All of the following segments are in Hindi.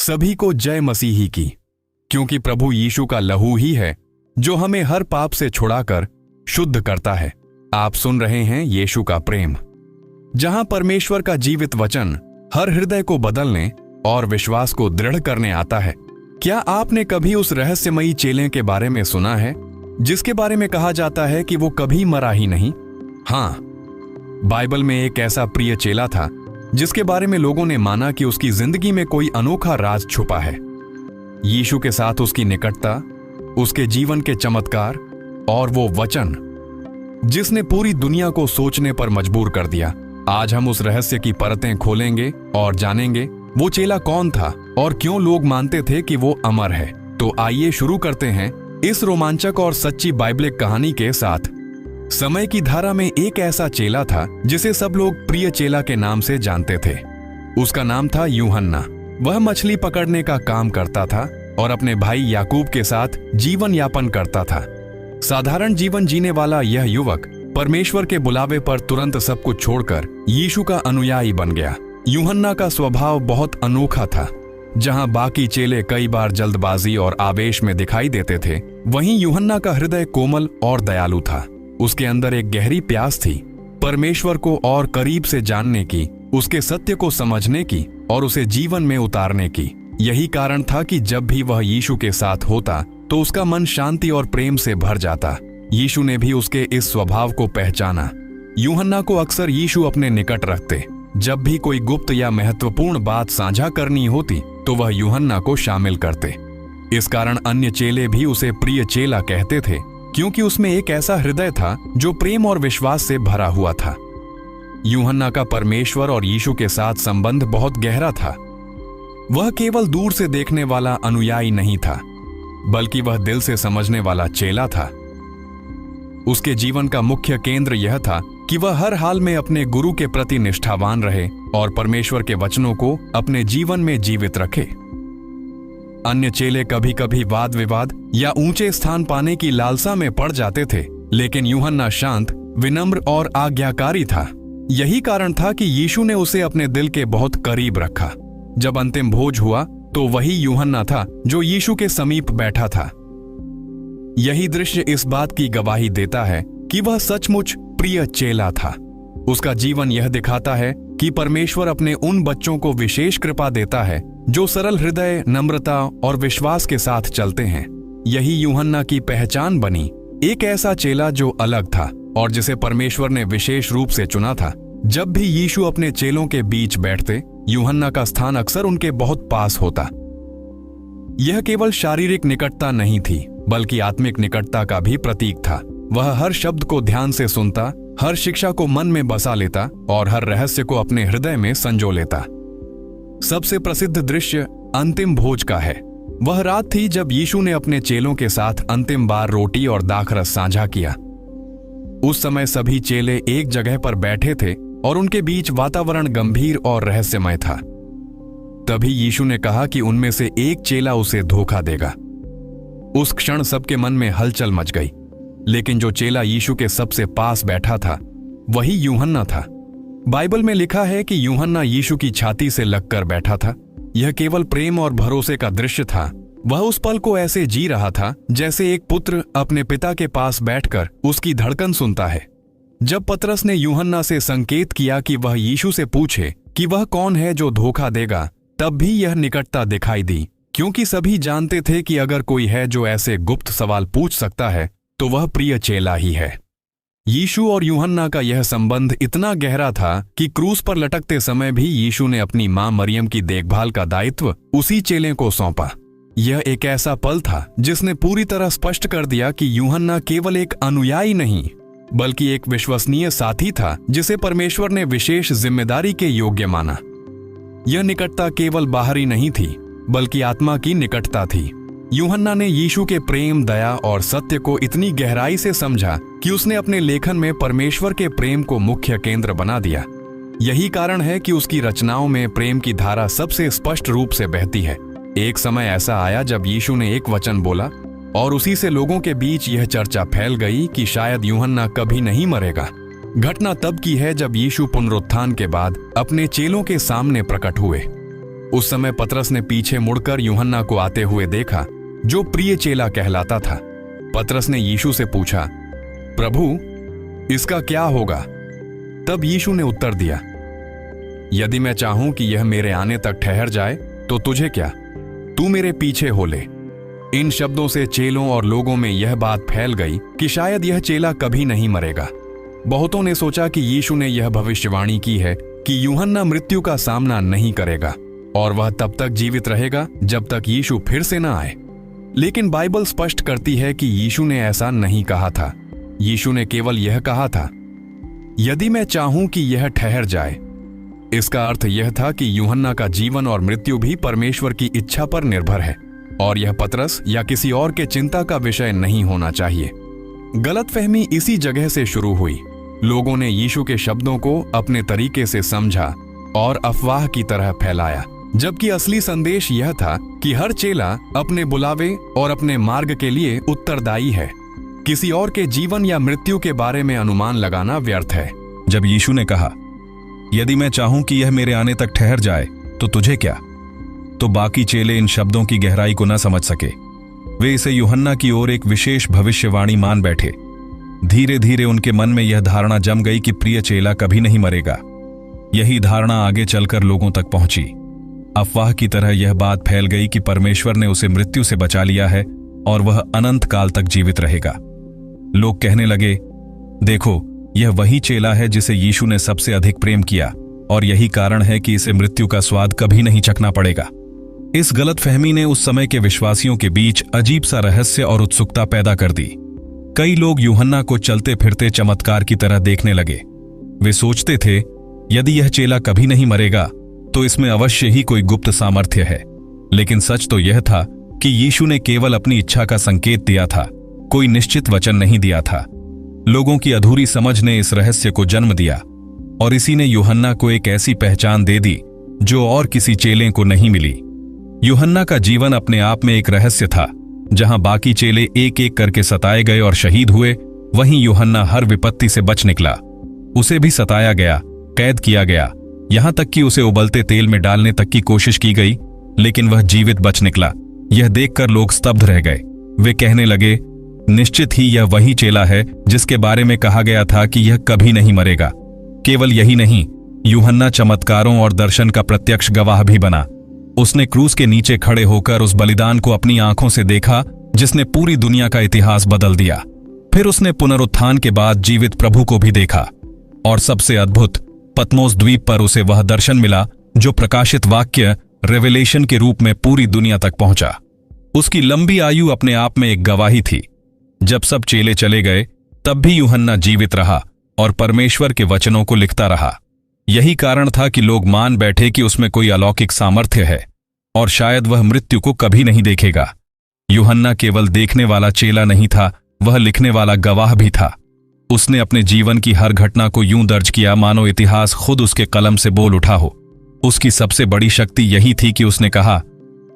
सभी को जय मसीही की, क्योंकि प्रभु यीशु का लहू ही है जो हमें हर पाप से छुड़ाकर शुद्ध करता है। आप सुन रहे हैं यीशु का प्रेम, जहां परमेश्वर का जीवित वचन हर हृदय को बदलने और विश्वास को दृढ़ करने आता है। क्या आपने कभी उस रहस्यमयी चेले के बारे में सुना है जिसके बारे में कहा जाता है कि वो कभी मरा ही नहीं? हाँ, बाइबल में एक ऐसा प्रिय चेला था जिसके बारे में लोगों ने माना कि उसकी जिंदगी में कोई अनोखा राज छुपा है। यीशु के साथ उसकी निकटता, उसके जीवन के चमत्कार और वो वचन जिसने पूरी दुनिया को सोचने पर मजबूर कर दिया। आज हम उस रहस्य की परतें खोलेंगे और जानेंगे वो चेला कौन था और क्यों लोग मानते थे कि वो अमर है। तो आइए शुरू करते हैं इस रोमांचक और सच्ची बाइबलिक कहानी के साथ। समय की धारा में एक ऐसा चेला था जिसे सब लोग प्रिय चेला के नाम से जानते थे। उसका नाम था यूहन्ना। वह मछली पकड़ने का काम करता था और अपने भाई याकूब के साथ जीवन यापन करता था। साधारण जीवन जीने वाला यह युवक परमेश्वर के बुलावे पर तुरंत सब कुछ छोड़कर यीशु का अनुयायी बन गया। यूहन्ना का स्वभाव बहुत अनोखा था। जहां बाकी चेले कई बार जल्दबाजी और आवेश में दिखाई देते थे, वहीं यूहन्ना का हृदय कोमल और दयालु था। उसके अंदर एक गहरी प्यास थी, परमेश्वर को और करीब से जानने की, उसके सत्य को समझने की और उसे जीवन में उतारने की। यही कारण था कि जब भी वह यीशु के साथ होता तो उसका मन शांति और प्रेम से भर जाता। यीशु ने भी उसके इस स्वभाव को पहचाना। यूहन्ना को अक्सर यीशु अपने निकट रखते। जब भी कोई गुप्त या महत्वपूर्ण बात साझा करनी होती तो वह यूहन्ना को शामिल करते। इस कारण अन्य चेले भी उसे प्रिय चेला कहते थे, क्योंकि उसमें एक ऐसा हृदय था जो प्रेम और विश्वास से भरा हुआ था। यूहन्ना का परमेश्वर और यीशु के साथ संबंध बहुत गहरा था। वह केवल दूर से देखने वाला अनुयायी नहीं था, बल्कि वह दिल से समझने वाला चेला था। उसके जीवन का मुख्य केंद्र यह था कि वह हर हाल में अपने गुरु के प्रति निष्ठावान रहे और परमेश्वर के वचनों को अपने जीवन में जीवित रखे। अन्य चेले कभी कभी वाद विवाद या ऊंचे स्थान पाने की लालसा में पड़ जाते थे, लेकिन यूहन्ना शांत, विनम्र और आज्ञाकारी था। यही कारण था कि यीशु ने उसे अपने दिल के बहुत करीब रखा। जब अंतिम भोज हुआ तो वही यूहन्ना था जो यीशु के समीप बैठा था। यही दृश्य इस बात की गवाही देता है कि वह सचमुच प्रिय चेला था। उसका जीवन यह दिखाता है कि परमेश्वर अपने उन बच्चों को विशेष कृपा देता है जो सरल हृदय, नम्रता और विश्वास के साथ चलते हैं। यही यूहन्ना की पहचान बनी, एक ऐसा चेला जो अलग था और जिसे परमेश्वर ने विशेष रूप से चुना था। जब भी यीशु अपने चेलों के बीच बैठते, यूहन्ना का स्थान अक्सर उनके बहुत पास होता। यह केवल शारीरिक निकटता नहीं थी, बल्कि आत्मिक निकटता का भी प्रतीक था। वह हर शब्द को ध्यान से सुनता, हर शिक्षा को मन में बसा लेता और हर रहस्य को अपने हृदय में संजो लेता। सबसे प्रसिद्ध दृश्य अंतिम भोज का है। वह रात थी जब यीशु ने अपने चेलों के साथ अंतिम बार रोटी और दाखरस साझा किया। उस समय सभी चेले एक जगह पर बैठे थे और उनके बीच वातावरण गंभीर और रहस्यमय था। तभी यीशु ने कहा कि उनमें से एक चेला उसे धोखा देगा। उस क्षण सबके मन में हलचल मच गई, लेकिन जो चेला यीशु के सबसे पास बैठा था वही यूहन्ना था। बाइबल में लिखा है कि यूहन्ना यीशु की छाती से लगकर बैठा था। यह केवल प्रेम और भरोसे का दृश्य था। वह उस पल को ऐसे जी रहा था जैसे एक पुत्र अपने पिता के पास बैठकर उसकी धड़कन सुनता है। जब पतरस ने यूहन्ना से संकेत किया कि वह यीशु से पूछे कि वह कौन है जो धोखा देगा, तब भी यह निकटता दिखाई दी, क्योंकि सभी जानते थे कि अगर कोई है जो ऐसे गुप्त सवाल पूछ सकता है तो वह प्रिय चेला ही है। यीशु और यूहन्ना का यह संबंध इतना गहरा था कि क्रूस पर लटकते समय भी यीशु ने अपनी मां मरियम की देखभाल का दायित्व उसी चेले को सौंपा। यह एक ऐसा पल था जिसने पूरी तरह स्पष्ट कर दिया कि यूहन्ना केवल एक अनुयायी नहीं, बल्कि एक विश्वसनीय साथी था जिसे परमेश्वर ने विशेष जिम्मेदारी के योग्य माना। यह निकटता केवल बाहरी नहीं थी, बल्कि आत्मा की निकटता थी। यूहन्ना ने यीशु के प्रेम, दया और सत्य को इतनी गहराई से समझा कि उसने अपने लेखन में परमेश्वर के प्रेम को मुख्य केंद्र बना दिया। यही कारण है कि उसकी रचनाओं में प्रेम की धारा सबसे स्पष्ट रूप से बहती है। एक समय ऐसा आया जब यीशु ने एक वचन बोला और उसी से लोगों के बीच यह चर्चा फैल गई कि शायद यूहन्ना कभी नहीं मरेगा। घटना तब की है जब यीशु पुनरुत्थान के बाद अपने चेलों के सामने प्रकट हुए। उस समय पतरस ने पीछे मुड़कर यूहन्ना को आते हुए देखा, जो प्रिय चेला कहलाता था। पतरस ने यीशु से पूछा, प्रभु, इसका क्या होगा? तब यीशु ने उत्तर दिया, यदि मैं चाहूं कि यह मेरे आने तक ठहर जाए तो तुझे क्या, तू मेरे पीछे हो ले। इन शब्दों से चेलों और लोगों में यह बात फैल गई कि शायद यह चेला कभी नहीं मरेगा। बहुतों ने सोचा कि यीशु ने यह भविष्यवाणी की है कि यूहन्ना मृत्यु का सामना नहीं करेगा और वह तब तक जीवित रहेगा जब तक यीशु फिर से न आए। लेकिन बाइबल स्पष्ट करती है कि यीशु ने ऐसा नहीं कहा था। यीशु ने केवल यह कहा था, यदि मैं चाहूं कि यह ठहर जाए। इसका अर्थ यह था कि यूहन्ना का जीवन और मृत्यु भी परमेश्वर की इच्छा पर निर्भर है और यह पतरस या किसी और के चिंता का विषय नहीं होना चाहिए। गलतफहमी इसी जगह से शुरू हुई। लोगों ने यीशु के शब्दों को अपने तरीके से समझा और अफवाह की तरह फैलाया, जबकि असली संदेश यह था कि हर चेला अपने बुलावे और अपने मार्ग के लिए उत्तरदायी है। किसी और के जीवन या मृत्यु के बारे में अनुमान लगाना व्यर्थ है। जब यीशु ने कहा, यदि मैं चाहूं कि यह मेरे आने तक ठहर जाए तो तुझे क्या, तो बाकी चेले इन शब्दों की गहराई को न समझ सके। वे इसे यूहन्ना की ओर एक विशेष भविष्यवाणी मान बैठे। धीरे धीरे उनके मन में यह धारणा जम गई कि प्रिय चेला कभी नहीं मरेगा। यही धारणा आगे चलकर लोगों तक पहुंची। अफवाह की तरह यह बात फैल गई कि परमेश्वर ने उसे मृत्यु से बचा लिया है और वह अनंत काल तक जीवित रहेगा। लोग कहने लगे, देखो, यह वही चेला है जिसे यीशु ने सबसे अधिक प्रेम किया और यही कारण है कि इसे मृत्यु का स्वाद कभी नहीं चखना पड़ेगा। इस गलतफहमी ने उस समय के विश्वासियों के बीच अजीब सा रहस्य और उत्सुकता पैदा कर दी। कई लोग यूहन्ना को चलते फिरते चमत्कार की तरह देखने लगे। वे सोचते थे, यदि यह चेला कभी नहीं मरेगा तो इसमें अवश्य ही कोई गुप्त सामर्थ्य है। लेकिन सच तो यह था कि यीशु ने केवल अपनी इच्छा का संकेत दिया था, कोई निश्चित वचन नहीं दिया था। लोगों की अधूरी समझ ने इस रहस्य को जन्म दिया और इसी ने यूहन्ना को एक ऐसी पहचान दे दी जो और किसी चेले को नहीं मिली। यूहन्ना का जीवन अपने आप में एक रहस्य था। जहां बाकी चेले एक एक करके सताए गए और शहीद हुए, वहीं यूहन्ना हर विपत्ति से बच निकला। उसे भी सताया गया, कैद किया गया, यहां तक कि उसे उबलते तेल में डालने तक की कोशिश की गई, लेकिन वह जीवित बच निकला। यह देखकर लोग स्तब्ध रह गए। वे कहने लगे, निश्चित ही यह वही चेला है जिसके बारे में कहा गया था कि यह कभी नहीं मरेगा। केवल यही नहीं, यूहन्ना चमत्कारों और दर्शन का प्रत्यक्ष गवाह भी बना। उसने क्रूस के नीचे खड़े होकर उस बलिदान को अपनी आंखों से देखा जिसने पूरी दुनिया का इतिहास बदल दिया। फिर उसने पुनरुत्थान के बाद जीवित प्रभु को भी देखा और सबसे अद्भुत, पतमोस द्वीप पर उसे वह दर्शन मिला जो प्रकाशित वाक्य रेवेलेशन के रूप में पूरी दुनिया तक पहुंचा। उसकी लंबी आयु अपने आप में एक गवाही थी। जब सब चेले चले गए तब भी यूहन्ना जीवित रहा और परमेश्वर के वचनों को लिखता रहा। यही कारण था कि लोग मान बैठे कि उसमें कोई अलौकिक सामर्थ्य है और शायद वह मृत्यु को कभी नहीं देखेगा। यूहन्ना केवल देखने वाला चेला नहीं था, वह लिखने वाला गवाह भी था। उसने अपने जीवन की हर घटना को यूं दर्ज किया मानो इतिहास खुद उसके कलम से बोल उठा हो। उसकी सबसे बड़ी शक्ति यही थी कि उसने कहा,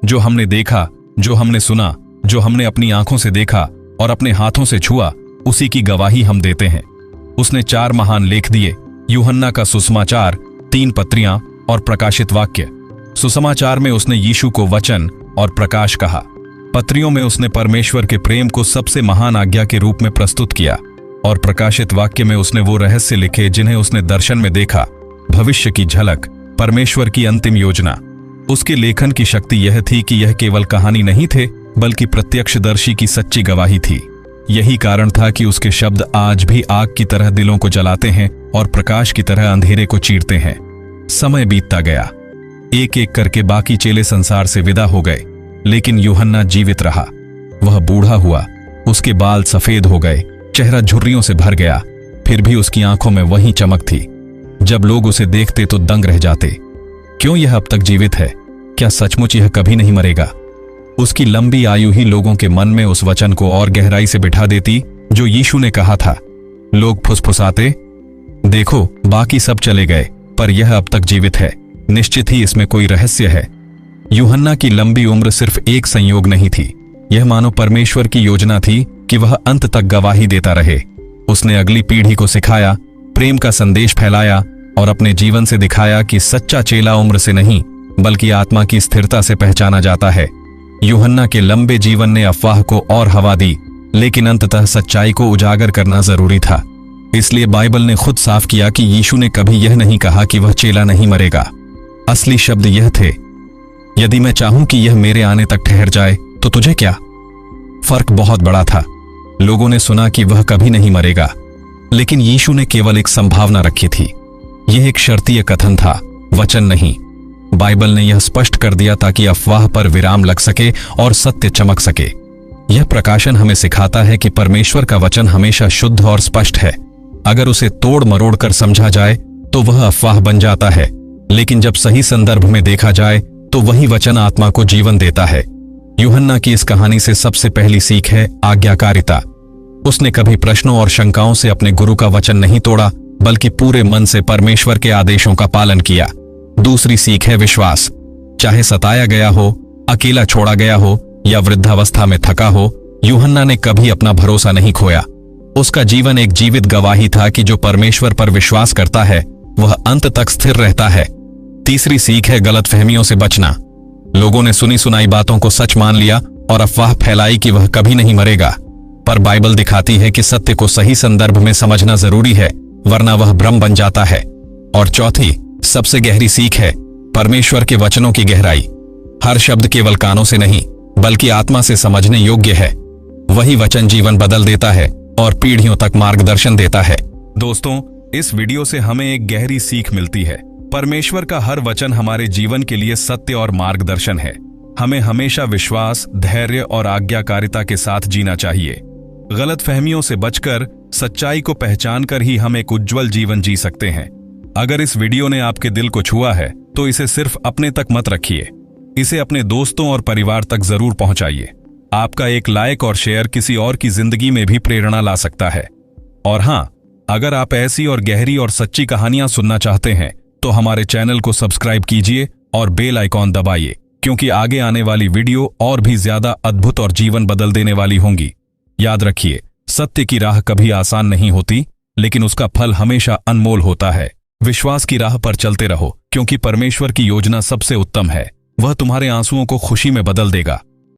जो हमने देखा, जो हमने सुना, जो हमने अपनी आंखों से देखा और अपने हाथों से छुआ, उसी की गवाही हम देते हैं। उसने 4 महान लेख दिए, यूहन्ना का सुसमाचार, 3 पत्रियां और प्रकाशित वाक्य। सुसमाचार में उसने यीशु को वचन और प्रकाश कहा। पत्रियों में उसने परमेश्वर के प्रेम को सबसे महान आज्ञा के रूप में प्रस्तुत किया और प्रकाशित वाक्य में उसने वो रहस्य लिखे जिन्हें उसने दर्शन में देखा, भविष्य की झलक, परमेश्वर की अंतिम योजना। उसके लेखन की शक्ति यह थी कि यह केवल कहानी नहीं थे बल्कि प्रत्यक्षदर्शी की सच्ची गवाही थी। यही कारण था कि उसके शब्द आज भी आग की तरह दिलों को जलाते हैं और प्रकाश की तरह अंधेरे को चीरते हैं। समय बीतता गया, एक एक करके बाकी चेले संसार से विदा हो गए, लेकिन यूहन्ना जीवित रहा। वह बूढ़ा हुआ, उसके बाल सफेद हो गए, चेहरा झुर्रियों से भर गया, फिर भी उसकी आंखों में वही चमक थी। जब लोग उसे देखते तो दंग रह जाते। क्यों यह अब तक जीवित है? क्या सचमुच यह कभी नहीं मरेगा? उसकी लंबी आयु ही लोगों के मन में उस वचन को और गहराई से बिठा देती जो यीशु ने कहा था। लोग फुसफुसाते, देखो, बाकी सब चले गए पर यह अब तक जीवित है, निश्चित ही इसमें कोई रहस्य है। यूहन्ना की लंबी उम्र सिर्फ एक संयोग नहीं थी, यह मानो परमेश्वर की योजना थी कि वह अंत तक गवाही देता रहे। उसने अगली पीढ़ी को सिखाया, प्रेम का संदेश फैलाया और अपने जीवन से दिखाया कि सच्चा चेला उम्र से नहीं बल्कि आत्मा की स्थिरता से पहचाना जाता है। यूहन्ना के लंबे जीवन ने अफवाह को और हवा दी, लेकिन अंततः सच्चाई को उजागर करना जरूरी था। इसलिए बाइबल ने खुद साफ किया कि यीशु ने कभी यह नहीं कहा कि वह चेला नहीं मरेगा। असली शब्द यह थे, यदि मैं चाहूं कि यह मेरे आने तक ठहर जाए तो तुझे क्या। फर्क बहुत बड़ा था। लोगों ने सुना कि वह कभी नहीं मरेगा, लेकिन यीशु ने केवल एक संभावना रखी थी। यह एक शर्तीय कथन था, वचन नहीं। बाइबल ने यह स्पष्ट कर दिया ताकि अफवाह पर विराम लग सके और सत्य चमक सके। यह प्रकाशन हमें सिखाता है कि परमेश्वर का वचन हमेशा शुद्ध और स्पष्ट है। अगर उसे तोड़ मरोड़ कर समझा जाए तो वह अफवाह बन जाता है, लेकिन जब सही संदर्भ में देखा जाए तो वही वचन आत्मा को जीवन देता है। यूहन्ना की इस कहानी से सबसे पहली सीख है आज्ञाकारिता। उसने कभी प्रश्नों और शंकाओं से अपने गुरु का वचन नहीं तोड़ा, बल्कि पूरे मन से परमेश्वर के आदेशों का पालन किया। दूसरी सीख है विश्वास। चाहे सताया गया हो, अकेला छोड़ा गया हो या वृद्धावस्था में थका हो, यूहन्ना ने कभी अपना भरोसा नहीं खोया। उसका जीवन एक जीवित गवाही था कि जो परमेश्वर पर विश्वास करता है वह अंत तक स्थिर रहता है। तीसरी सीख है गलतफहमियों से बचना। लोगों ने सुनी सुनाई बातों को सच मान लिया और अफवाह फैलाई कि वह कभी नहीं मरेगा, पर बाइबल दिखाती है कि सत्य को सही संदर्भ में समझना जरूरी है, वरना वह भ्रम बन जाता है। और चौथी, सबसे गहरी सीख है परमेश्वर के वचनों की गहराई। हर शब्द केवल कानों से नहीं, बल्कि आत्मा से समझने योग्य है। वही वचन जीवन बदल देता है और पीढ़ियों तक मार्गदर्शन देता है। दोस्तों, इस वीडियो से हमें एक गहरी सीख मिलती है। परमेश्वर का हर वचन हमारे जीवन के लिए सत्य और मार्गदर्शन है। हमें हमेशा विश्वास, धैर्य और आज्ञाकारिता के साथ जीना चाहिए। गलतफहमियों से बचकर सच्चाई को पहचानकर ही हम एक उज्जवल जीवन जी सकते हैं। अगर इस वीडियो ने आपके दिल को छुआ है तो इसे सिर्फ अपने तक मत रखिए, इसे अपने दोस्तों और परिवार तक जरूर पहुंचाइए। आपका एक लाइक और शेयर किसी और की जिंदगी में भी प्रेरणा ला सकता है। और हाँ, अगर आप ऐसी और गहरी और सच्ची कहानियां सुनना चाहते हैं तो हमारे चैनल को सब्सक्राइब कीजिए और बेल आइकॉन दबाइए, क्योंकि आगे आने वाली वीडियो और भी ज्यादा अद्भुत और जीवन बदल देने वाली होंगी। याद रखिए, सत्य की राह कभी आसान नहीं होती, लेकिन उसका फल हमेशा अनमोल होता है। विश्वास की राह पर चलते रहो, क्योंकि परमेश्वर की योजना सबसे उत्तम है। वह तुम्हारे आंसुओं को खुशी में बदल देगा।